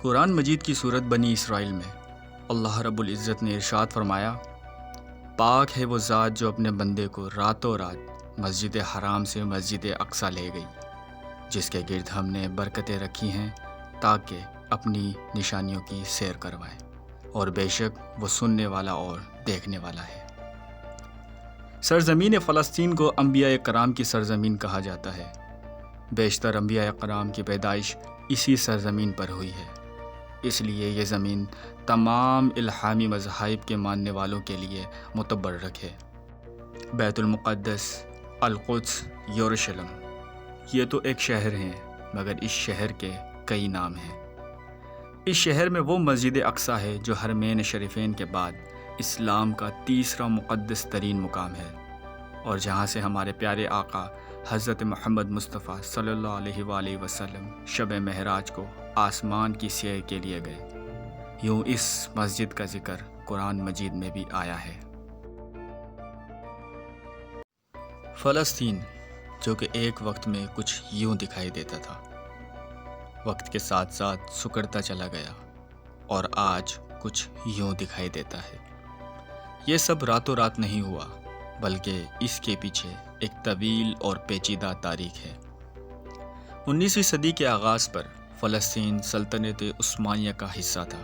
قرآن مجید کی سورت بنی اسرائیل میں اللہ رب العزت نے ارشاد فرمایا، پاک ہے وہ ذات جو اپنے بندے کو راتوں رات مسجد حرام سے مسجد اقصی لے گئی، جس کے گرد ہم نے برکتیں رکھی ہیں تاکہ اپنی نشانیوں کی سیر کروائیں، اور بے شک وہ سننے والا اور دیکھنے والا ہے۔ سرزمین فلسطین کو انبیاء کرام کی سرزمین کہا جاتا ہے۔ بیشتر انبیاء کرام کی پیدائش اسی سرزمین پر ہوئی ہے، اس لیے یہ زمین تمام الہامی مذاہب کے ماننے والوں کے لیے متبرک ہے۔ بیت المقدس، القدس، یروشلم، یہ تو ایک شہر ہیں، مگر اس شہر کے کئی نام ہیں۔ اس شہر میں وہ مسجد اقصی ہے جو حرمین شریفین کے بعد اسلام کا تیسرا مقدس ترین مقام ہے، اور جہاں سے ہمارے پیارے آقا حضرت محمد مصطفیٰ صلی اللہ علیہ وآلہ وسلم شب معراج کو آسمان کی سیر کے لیے گئے۔ یوں اس مسجد کا ذکر قرآن مجید میں بھی آیا ہے۔ فلسطین، جو کہ ایک وقت میں کچھ یوں دکھائی دیتا تھا، وقت کے ساتھ ساتھ سکڑتا چلا گیا اور آج کچھ یوں دکھائی دیتا ہے۔ یہ سب راتوں رات نہیں ہوا، بلکہ اس کے پیچھے ایک طویل اور پیچیدہ تاریخ ہے۔ 19ویں صدی کے آغاز پر فلسطین سلطنت عثمانیہ کا حصہ تھا،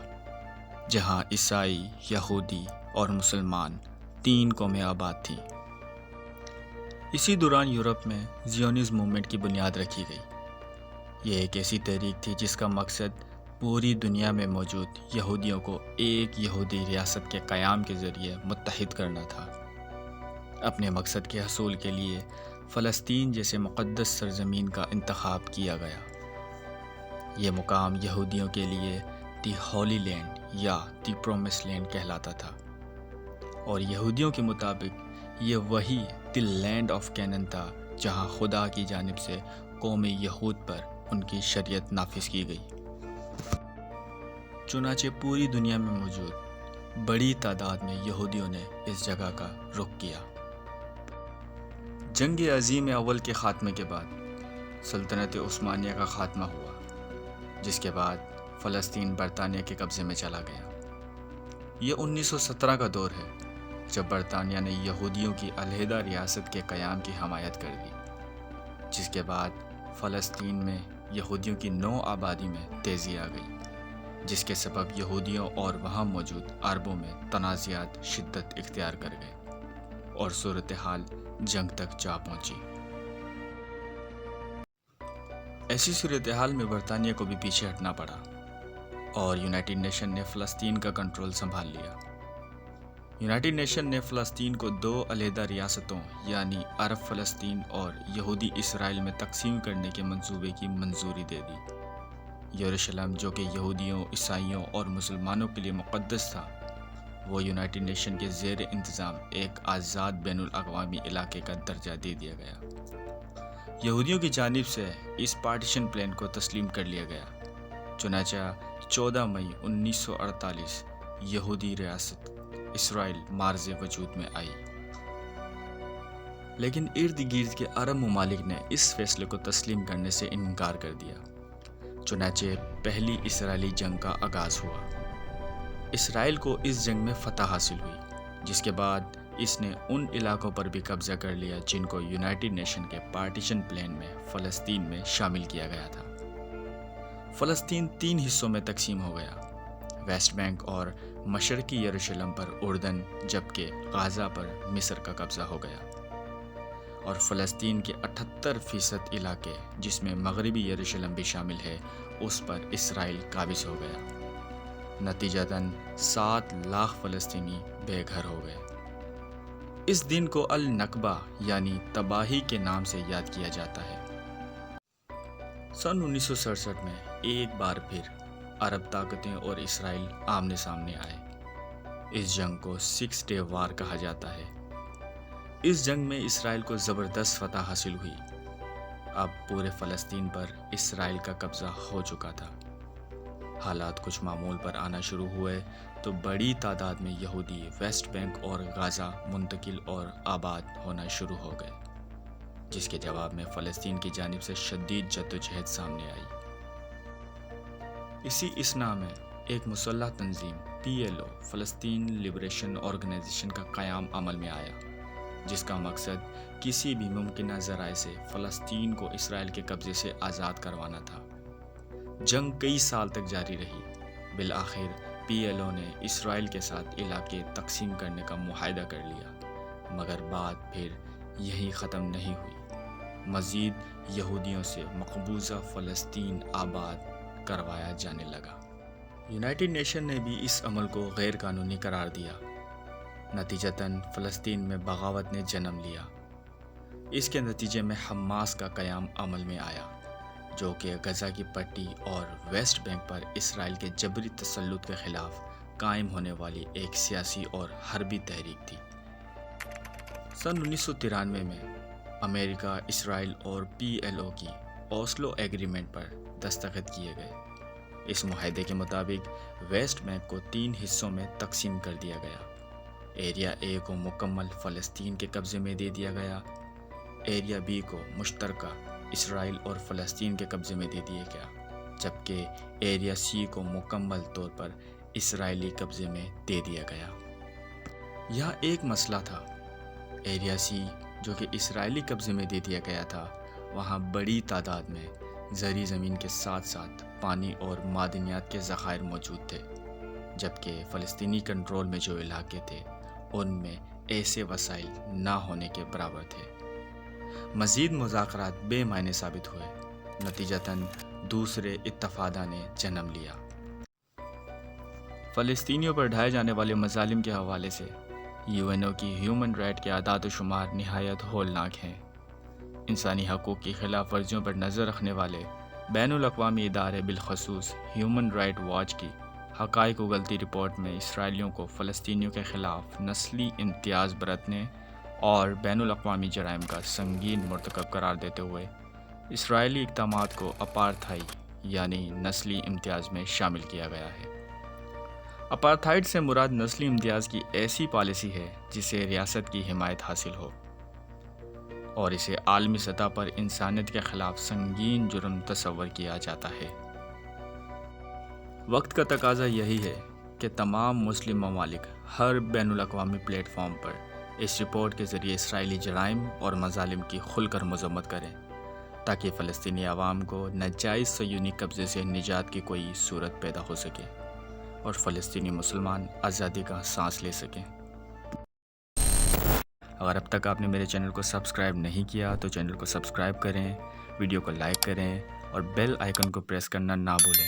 جہاں عیسائی، یہودی اور مسلمان تین قومیں آباد تھیں۔ اسی دوران یورپ میں زیونزم موومنٹ کی بنیاد رکھی گئی۔ یہ ایک ایسی تحریک تھی جس کا مقصد پوری دنیا میں موجود یہودیوں کو ایک یہودی ریاست کے قیام کے ذریعے متحد کرنا تھا۔ اپنے مقصد کے حصول کے لیے فلسطین جیسے مقدس سرزمین کا انتخاب کیا گیا۔ یہ مقام یہودیوں کے لیے دی ہولی لینڈ یا دی پرومس لینڈ کہلاتا تھا، اور یہودیوں کے مطابق یہ وہی دی لینڈ آف کینن تھا جہاں خدا کی جانب سے قوم یہود پر ان کی شریعت نافذ کی گئی۔ چنانچہ پوری دنیا میں موجود بڑی تعداد میں یہودیوں نے اس جگہ کا رخ کیا۔ جنگ عظیم اول کے خاتمے کے بعد سلطنت عثمانیہ کا خاتمہ ہوا، جس کے بعد فلسطین برطانیہ کے قبضے میں چلا گیا۔ یہ 1917 کا دور ہے جب برطانیہ نے یہودیوں کی علیحدہ ریاست کے قیام کی حمایت کر دی، جس کے بعد فلسطین میں یہودیوں کی نو آبادی میں تیزی آ گئی، جس کے سبب یہودیوں اور وہاں موجود عربوں میں تنازعات شدت اختیار کر گئے اور صورتحال جنگ تک جا پہنچی۔ ایسی صورتحال میں برطانیہ کو بھی پیچھے ہٹنا پڑا اور یونائٹڈ نیشن نے فلسطین کا کنٹرول سنبھال لیا۔ یونائٹڈ نیشن نے فلسطین کو دو علیحدہ ریاستوں یعنی عرب فلسطین اور یہودی اسرائیل میں تقسیم کرنے کے منصوبے کی منظوری دے دی۔ یروشلم، جو کہ یہودیوں، عیسائیوں اور مسلمانوں کے لیے مقدس تھا، وہ یونائٹڈ نیشن کے زیر انتظام ایک آزاد بین الاقوامی علاقے کا درجہ دے دیا گیا۔ یہودیوں کی جانب سے اس پارٹیشن پلان کو تسلیم کر لیا گیا۔ چنانچہ 14 مئی 1948 یہودی ریاست اسرائیل مارز وجود میں آئی، لیکن ارد گرد کے عرب ممالک نے اس فیصلے کو تسلیم کرنے سے انکار کر دیا۔ چنانچہ پہلی اسرائیلی جنگ کا آغاز ہوا۔ اسرائیل کو اس جنگ میں فتح حاصل ہوئی، جس کے بعد اس نے ان علاقوں پر بھی قبضہ کر لیا جن کو یونائٹڈ نیشن کے پارٹیشن پلان میں فلسطین میں شامل کیا گیا تھا۔ فلسطین 3 حصوں میں تقسیم ہو گیا: ویسٹ بینک اور مشرقی یروشلم پر اردن، جبکہ غزہ پر مصر کا قبضہ ہو گیا، اور فلسطین کے 78% علاقے، جس میں مغربی یروشلم بھی شامل ہے، اس پر اسرائیل قابض ہو گیا۔ نتیجتاً 7 لاکھ فلسطینی بے گھر ہو گئے۔ اس دن کو النکبہ یعنی تباہی کے نام سے یاد کیا جاتا ہے۔ سن 1967 میں ایک بار پھر عرب طاقتیں اور اسرائیل آمنے سامنے آئے۔ اس جنگ کو 6 ڈے وار کہا جاتا ہے۔ اس جنگ میں اسرائیل کو زبردست فتح حاصل ہوئی۔ اب پورے فلسطین پر اسرائیل کا قبضہ ہو چکا تھا۔ حالات کچھ معمول پر آنا شروع ہوئے تو بڑی تعداد میں یہودی ویسٹ بینک اور غزہ منتقل اور آباد ہونا شروع ہو گئے، جس کے جواب میں فلسطین کی جانب سے شدید جدوجہد سامنے آئی۔ اسی اثنا میں ایک مسلح تنظیم PLO فلسطین لبریشن آرگنائزیشن کا قیام عمل میں آیا، جس کا مقصد کسی بھی ممکنہ ذرائع سے فلسطین کو اسرائیل کے قبضے سے آزاد کروانا تھا۔ جنگ کئی سال تک جاری رہی۔ بالآخر PLO نے اسرائیل کے ساتھ علاقے تقسیم کرنے کا معاہدہ کر لیا، مگر بات پھر یہی ختم نہیں ہوئی۔ مزید یہودیوں سے مقبوضہ فلسطین آباد کروایا جانے لگا۔ یونائٹڈ نیشن نے بھی اس عمل کو غیر قانونی قرار دیا۔ نتیجتاً فلسطین میں بغاوت نے جنم لیا۔ اس کے نتیجے میں حماس کا قیام عمل میں آیا، جو کہ غزہ کی پٹی اور ویسٹ بینک پر اسرائیل کے جبری تسلط کے خلاف قائم ہونے والی ایک سیاسی اور حربی تحریک تھی۔ سن 1993 میں امریکہ، اسرائیل اور PLO کی اوسلو ایگریمنٹ پر دستخط کیے گئے۔ اس معاہدے کے مطابق ویسٹ بینک کو 3 حصوں میں تقسیم کر دیا گیا۔ ایریا A کو مکمل فلسطین کے قبضے میں دے دیا گیا۔ ایریا B کو مشترکہ اسرائیل اور فلسطین کے قبضے میں دے دیا گیا، جبکہ ایریا C کو مکمل طور پر اسرائیلی قبضے میں دے دیا گیا۔ یہاں ایک مسئلہ تھا۔ ایریا C جو کہ اسرائیلی قبضے میں دے دیا گیا تھا، وہاں بڑی تعداد میں زرعی زمین کے ساتھ ساتھ پانی اور معدنیات کے ذخائر موجود تھے، جبکہ فلسطینی کنٹرول میں جو علاقے تھے ان میں ایسے وسائل نہ ہونے کے برابر تھے۔ مزید مذاکرات بے معنی ثابت ہوئے۔ نتیجتاً دوسرے اتفاقہ نے جنم لیا۔ فلسطینیوں پر ڈھائے جانے والے مظالم کے حوالے سے UNO کی ہیومن رائٹ کے اعداد و شمار نہایت ہولناک ہیں۔ انسانی حقوق کی خلاف ورزیوں پر نظر رکھنے والے بین الاقوامی ادارے، بالخصوص ہیومن رائٹ واچ کی حقائق و غلطی رپورٹ میں اسرائیلیوں کو فلسطینیوں کے خلاف نسلی امتیاز برتنے اور بین الاقوامی جرائم کا سنگین مرتکب قرار دیتے ہوئے اسرائیلی اقدامات کو اپارتھائڈ یعنی نسلی امتیاز میں شامل کیا گیا ہے۔ اپارتھائڈ سے مراد نسلی امتیاز کی ایسی پالیسی ہے جسے ریاست کی حمایت حاصل ہو اور اسے عالمی سطح پر انسانیت کے خلاف سنگین جرم تصور کیا جاتا ہے۔ وقت کا تقاضا یہی ہے کہ تمام مسلم ممالک ہر بین الاقوامی پلیٹ فارم پر اس رپورٹ کے ذریعے اسرائیلی جرائم اور مظالم کی کھل کر مذمت کریں، تاکہ فلسطینی عوام کو ناجائز صہیونی قبضے سے نجات کی کوئی صورت پیدا ہو سکے اور فلسطینی مسلمان آزادی کا سانس لے سکیں۔ اگر اب تک آپ نے میرے چینل کو سبسکرائب نہیں کیا تو چینل کو سبسکرائب کریں، ویڈیو کو لائک کریں اور بیل آئیکن کو پریس کرنا نہ بھولیں